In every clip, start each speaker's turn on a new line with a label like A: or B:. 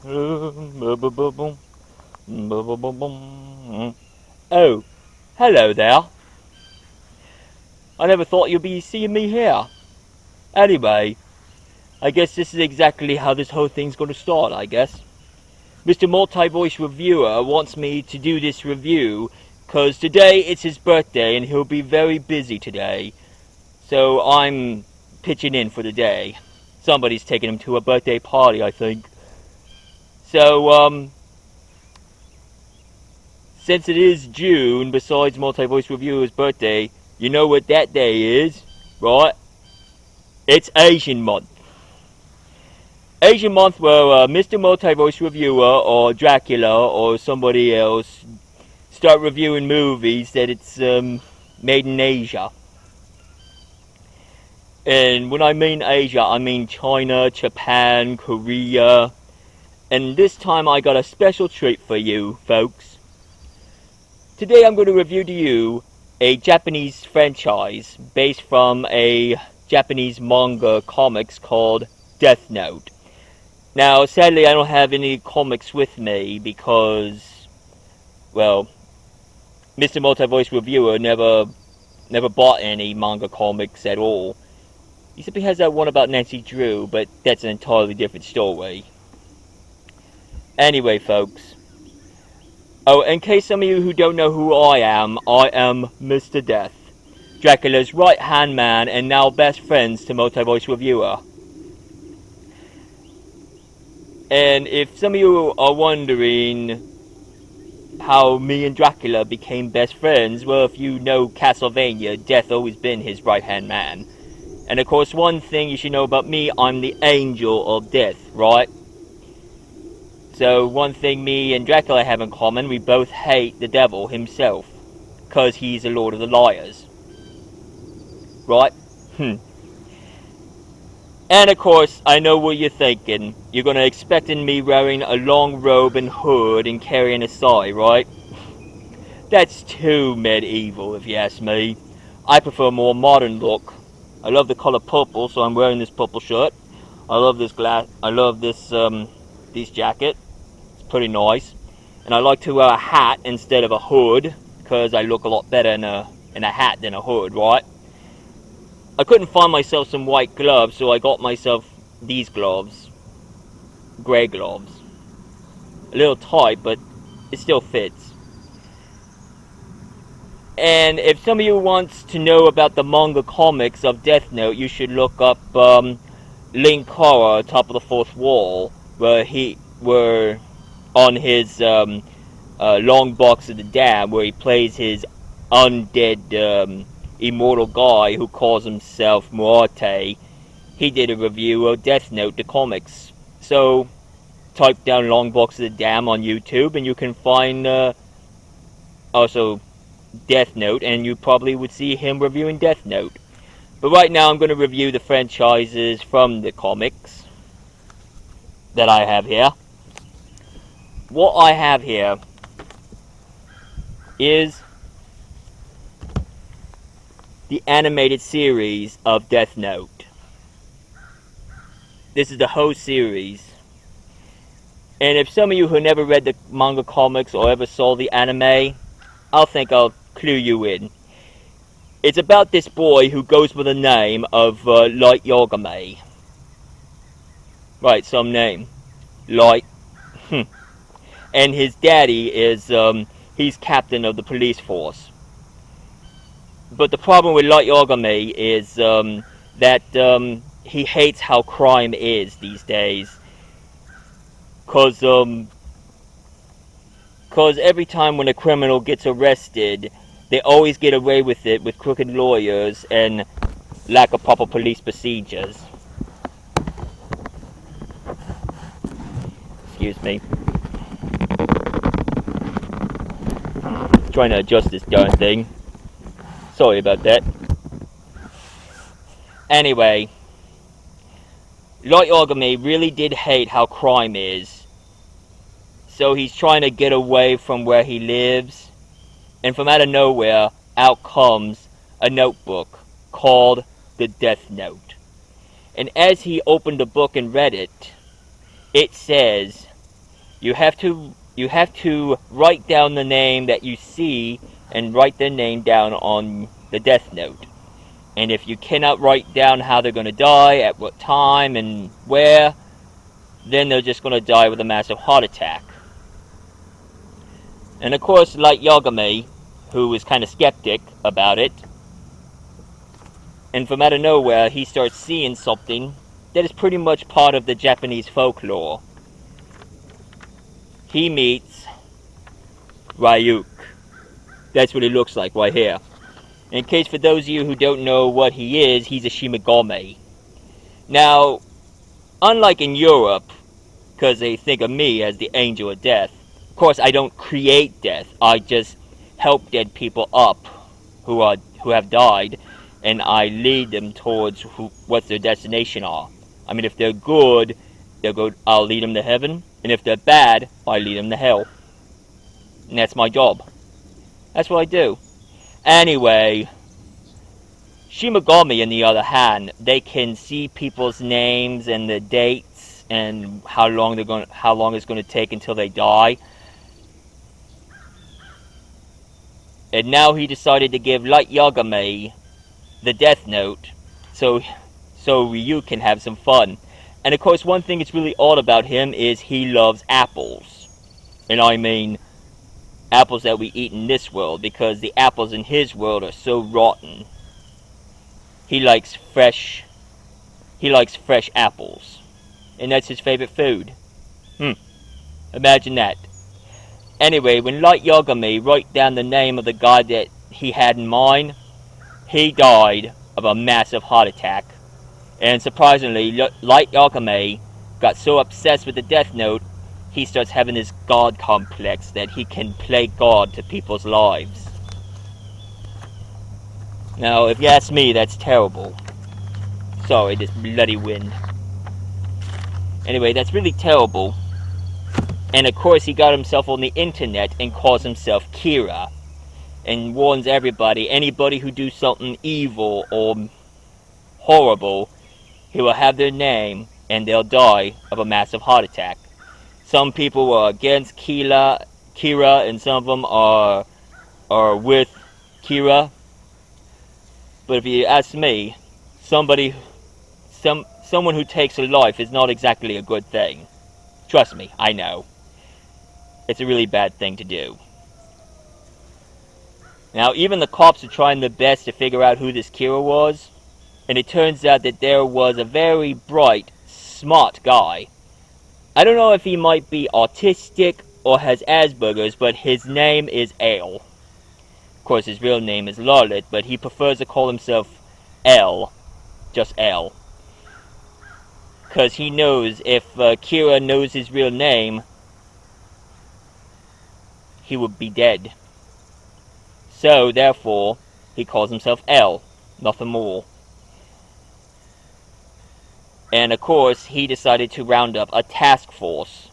A: Oh, hello there. I never thought you'd be seeing me here. Anyway, I guess this is exactly how this whole thing's gonna start, I guess. Mr. Multi-Voice Reviewer wants me to do this review because today it's his birthday and he'll be very busy today. So I'm pitching in for the day. Somebody's taking him to a birthday party, I think. So, since it is June, besides Multi-Voice Reviewer's birthday, you know what that day is, right? It's Asian Month. Asian Month where Mr. Multi-Voice Reviewer or Dracula or somebody else start reviewing movies that it's made in Asia. And when I mean Asia, I mean China, Japan, Korea. And this time I got a special treat for you, folks. Today I'm going to review to you a Japanese franchise based from a Japanese manga comics called Death Note. Now, sadly, I don't have any comics with me because, well, Mr. Multi-Voice Reviewer never bought any manga comics at all. He simply has that one about Nancy Drew, but that's an entirely different story. Anyway, folks. Oh, in case some of you who don't know who I am Mr. Death, Dracula's right-hand man and now best friends to Multi-Voice Reviewer. And if some of you are wondering how me and Dracula became best friends, well, if you know Castlevania, Death always been his right-hand man. And of course, one thing you should know about me, I'm the Angel of Death, right? So one thing me and Dracula have in common, we both hate the devil himself, because he's the Lord of the Liars. Right? And of course, I know what you're thinking. You're gonna expecting me wearing a long robe and hood and carrying a sai, right? That's too medieval, if you ask me. I prefer a more modern look. I love the color purple, so I'm wearing this purple shirt. I love this this jacket. Pretty nice. And I like to wear a hat instead of a hood because I look a lot better in a hat than a hood, right? I couldn't find myself some white gloves, so I got myself these gloves. Grey gloves. A little tight, but it still fits. And if some of you wants to know about the manga comics of Death Note, you should look up Link Horror, Top of the Fourth Wall, where on his long box of the dam, where he plays his undead immortal guy who calls himself Muerte. He did a review of Death Note, the comics. So type down long box of the dam on YouTube and you can find also Death Note, and you probably would see him reviewing Death Note. But right now I'm going to review the franchises from the comics that I have here. What I have here is the animated series of Death Note. This is the whole series. And if some of you who never read the manga comics or ever saw the anime, I think I'll clue you in. It's about this boy who goes by the name of Light Yagami. Right, some name. Light. And his daddy is, he's captain of the police force. But the problem with Light Yagami is that he hates how crime is these days. Cause every time when a criminal gets arrested, they always get away with it with crooked lawyers and lack of proper police procedures. Excuse me. Trying to adjust this darn thing. Sorry about that. Anyway, Light Yagami really did hate how crime is. So he's trying to get away from where he lives. And from out of nowhere, out comes a notebook called the Death Note. And as he opened the book and read it, it says, You have to write down the name that you see and write their name down on the death note. And if you cannot write down how they're going to die, at what time, and where, then they're just going to die with a massive heart attack. And of course, Light Yagami, who is kind of skeptic about it, and from out of nowhere, he starts seeing something that is pretty much part of the Japanese folklore. He meets Ryuk. That's what he looks like right here. In case for those of you who don't know what he is, he's a Shimigami. Now, unlike in Europe, because they think of me as the angel of death, of course I don't create death, I just help dead people up who have died, and I lead them towards what their destination are. I mean, if they're good, I'll lead them to heaven, and if they're bad, I lead them to hell. And that's my job. That's what I do. Anyway, Shimigami, on the other hand, they can see people's names and the dates and how long it's going to take until they die. And now he decided to give Light Yagami the death note so Ryu can have some fun. And of course, one thing that's really odd about him is he loves apples. And I mean apples that we eat in this world, because the apples in his world are so rotten. He likes fresh apples. And that's his favorite food. Imagine that. Anyway, when Light Yagami wrote down the name of the guy that he had in mind, he died of a massive heart attack. And surprisingly, Light Yagami got so obsessed with the death note, he starts having this god complex that he can play god to people's lives. Now, if you ask me, that's terrible. Sorry, this bloody wind. Anyway, that's really terrible. And of course, he got himself on the internet and calls himself Kira. And warns everybody, anybody who do something evil or horrible, he will have their name and they'll die of a massive heart attack. Some people are against Kira, and some of them are with Kira. But if you ask me, someone who takes a life is not exactly a good thing. Trust me, I know. It's a really bad thing to do. Now, even the cops are trying their best to figure out who this Kira was, and it turns out that there was a very bright, smart guy. I don't know if he might be autistic or has Asperger's, but his name is Ale. Of course, his real name is Lalit, but he prefers to call himself L. Just L. Because he knows if Kira knows his real name, he would be dead. So, therefore, he calls himself L. Nothing more. And of course, he decided to round up a task force.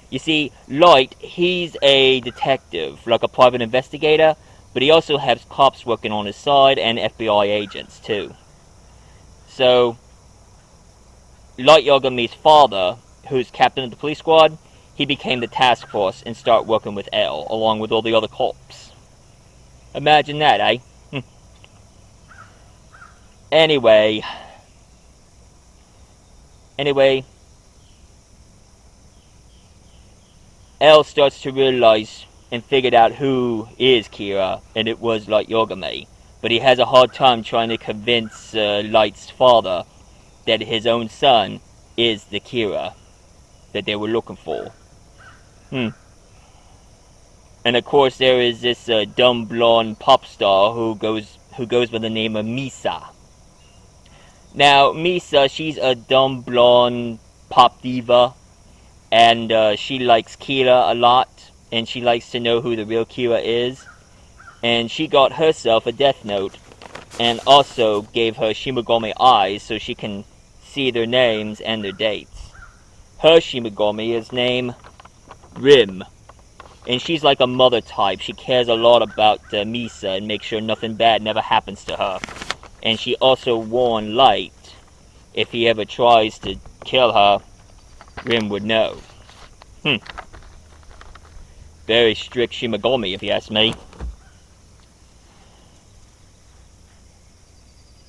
A: You see, Light, he's a detective, like a private investigator, but he also has cops working on his side and FBI agents too. So, Light Yagami's father, who's captain of the police squad, he became the task force and started working with L, along with all the other cops. Imagine that, eh? Anyway, L starts to realize and figured out who is Kira, and it was Light Yagami. But he has a hard time trying to convince Light's father that his own son is the Kira that they were looking for. And of course, there is this dumb blonde pop star who goes by the name of Misa. Now, Misa, she's a dumb blonde pop diva, and she likes Kira a lot, and she likes to know who the real Kira is. And she got herself a death note, and also gave her Shimigami eyes so she can see their names and their dates. Her Shimigami is named Rim, and she's like a mother type. She cares a lot about Misa and makes sure nothing bad never happens to her. And she also warned Light, if he ever tries to kill her, Rim would know. Very strict Shimagami, if you ask me.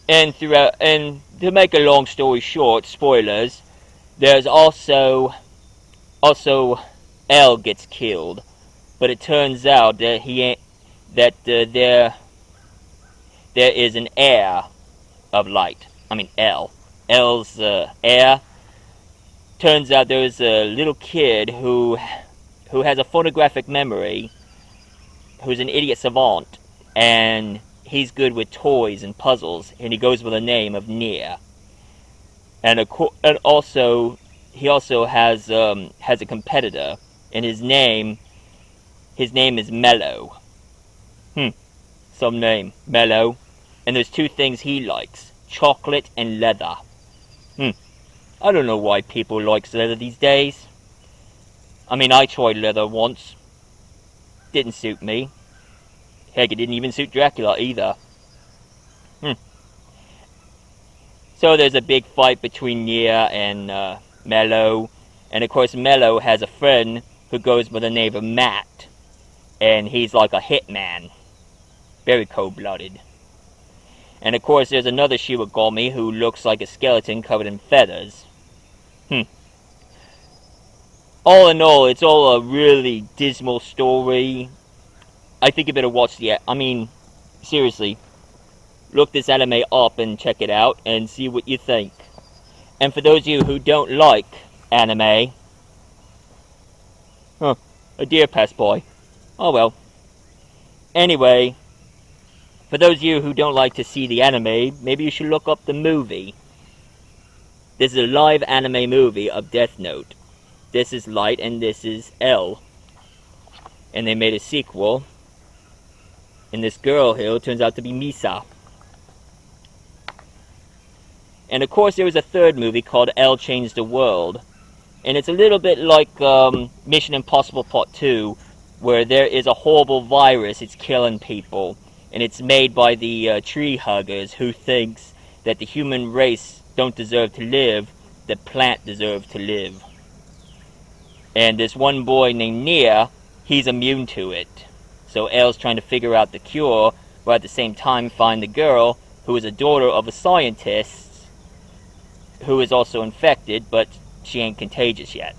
A: And to make a long story short, spoilers, there's also L gets killed, but it turns out that there is an heir of light. I mean L's heir. Turns out there's a little kid who has a photographic memory, who's an idiot savant, and he's good with toys and puzzles, and he goes by the name of Nier. And he also has a competitor, and his name is Mellow. Some name, Mellow. And there's two things he likes: chocolate and leather. I don't know why people like leather these days. I mean, I tried leather once. Didn't suit me. Heck, it didn't even suit Dracula either. So there's a big fight between Nier and Mellow. And of course, Mellow has a friend who goes by the name of Matt. And he's like a hitman. Very cold-blooded. And of course, there's another Shirogami who looks like a skeleton covered in feathers. All in all, it's all a really dismal story. I think you better watch seriously, look this anime up and check it out and see what you think. And for those of you who don't like anime, a deer passed by. Oh well. Anyway, for those of you who don't like to see the anime, maybe you should look up the movie. This is a live anime movie of Death Note. This is Light and this is L. And they made a sequel. And this girl here turns out to be Misa. And of course there was a third movie called L Changed the World. And it's a little bit like Mission Impossible Part 2, where there is a horrible virus, it's killing people. And it's made by the tree huggers who thinks that the human race don't deserve to live, the plant deserves to live. And this one boy named Nier, he's immune to it. So L's trying to figure out the cure, but at the same time find the girl, who is a daughter of a scientist, who is also infected, but she ain't contagious yet.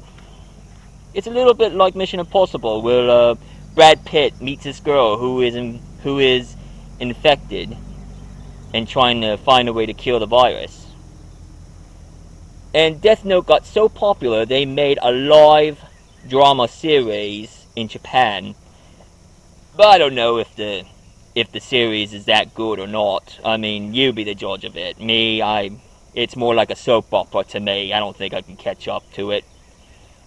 A: It's a little bit like Mission Impossible, where Brad Pitt meets this girl who is infected, and trying to find a way to cure the virus. And Death Note got so popular, they made a live drama series in Japan. But I don't know if the series is that good or not. I mean, you be the judge of it. It's more like a soap opera to me. I don't think I can catch up to it.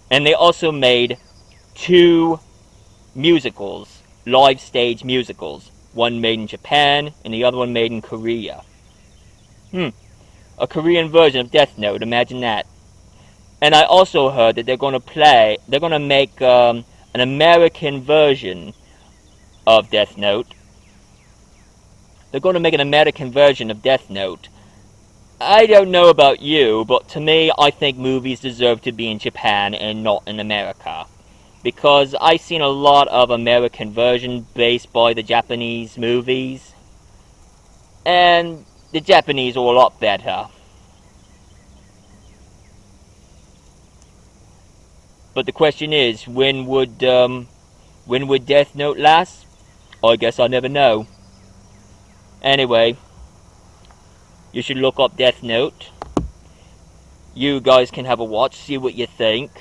A: And they also made 2 musicals, live stage musicals. One made in Japan, and the other one made in Korea. A Korean version of Death Note, imagine that. And I also heard that they're going to make an American version of Death Note. They're going to make an American version of Death Note. I don't know about you, but to me, I think movies deserve to be in Japan and not in America. Because I've seen a lot of American versions based by the Japanese movies. And the Japanese are a lot better. But the question is, when would Death Note last? I guess I'll never know. Anyway, you should look up Death Note. You guys can have a watch, see what you think.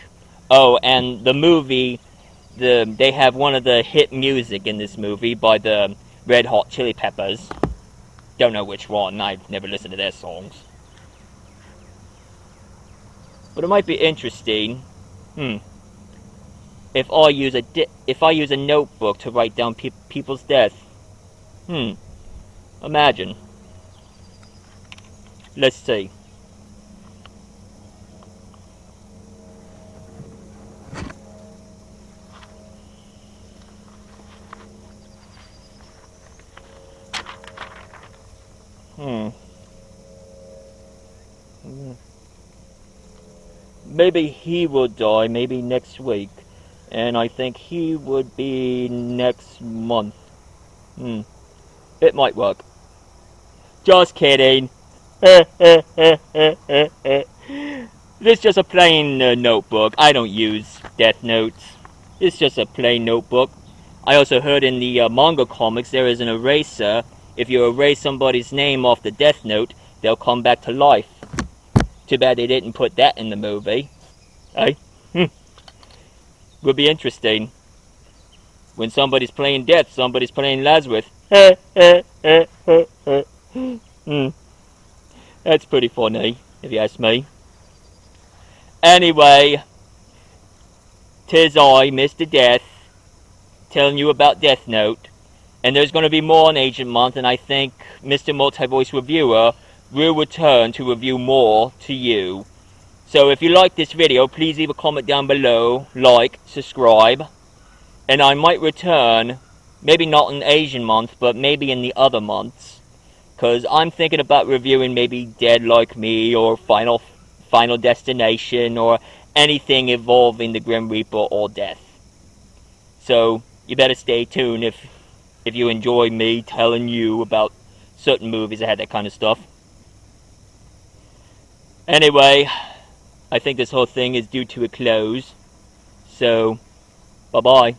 A: Oh, and the movie, they have one of the hit music in this movie by the Red Hot Chili Peppers. Don't know which one, I've never listened to their songs. But it might be interesting, if I use a notebook to write down people's death. Imagine. Let's see. Maybe he will die, maybe next week. and I think he would be next month. It might work. Just kidding. This is just a plain notebook. I don't use Death Notes. It's just a plain notebook. I also heard in the manga comics there is an eraser. If you erase somebody's name off the Death Note, they'll come back to life. Too bad they didn't put that in the movie. Eh? Would be interesting. When somebody's playing Death, somebody's playing Lazarus. That's pretty funny, if you ask me. Anyway, 'tis I, Mr. Death, telling you about Death Note. And there's going to be more on Agent Month, and I think Mr. Multi-Voice Reviewer will return to review more to you. So if you like this video, please leave a comment down below, like, subscribe, and I might return, maybe not in Asian Month, but maybe in the other months, because I'm thinking about reviewing maybe Dead Like Me, or Final Destination, or anything involving the Grim Reaper or death. So you better stay tuned if you enjoy me telling you about certain movies that had that kind of stuff. Anyway, I think this whole thing is due to a close. So, bye-bye.